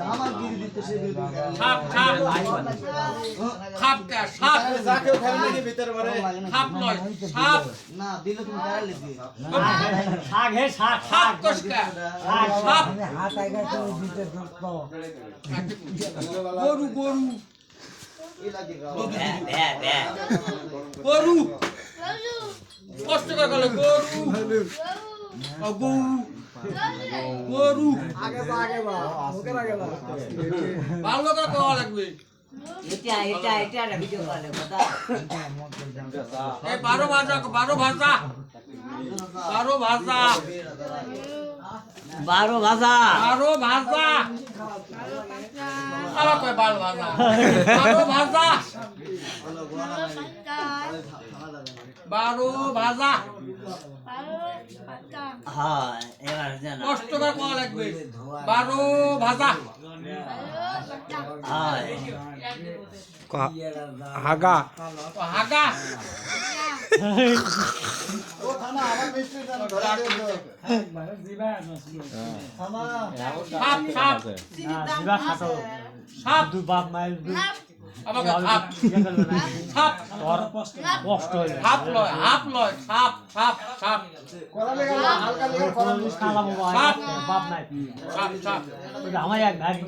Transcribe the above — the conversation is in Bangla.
আমার কি দিতে সে সাপ সাপ সাপ কে সাপ যাকে ফ্যামিলি ভিতর মারে সাপ নয় সাপ না দিলে তুমি কারা লিখবে শাক হে শাক সাপ কসকা সাপ হাত আইগা তো দিতে তো গরু গরু এই লাগে গরু কষ্ট করে গেল গরু গরু গরু আগে বা ওকে আগে বা ভালো করে কওয়া লাগবে এটা ভিডিও কলে কথা এই 12 ভাজা 12 ভাজা 12 ভাজা 12 ভাজা 12 ভাজা আবার কয় 12 ভাজা 12 ভাজা 12 ভাজা হ্যাঁ এবার জানা কষ্ট করে কওয়া লাগবে 12 ভাজা হ্যাঁ হাগা হাগা ও থানা আমার মিস্ত্রি জানো ধরে দিও থানা সাপ সাপ জিবা খাটো সাপ দু বাপ মাইল আবার সাপ সাপ তোর কষ্ট হইল হাফ লয় সাপ সাপ সাপ করা লাগা হালকা লাগা করা কালা বাবা বাপ নাই সাপ সাপ আমার এক ভাই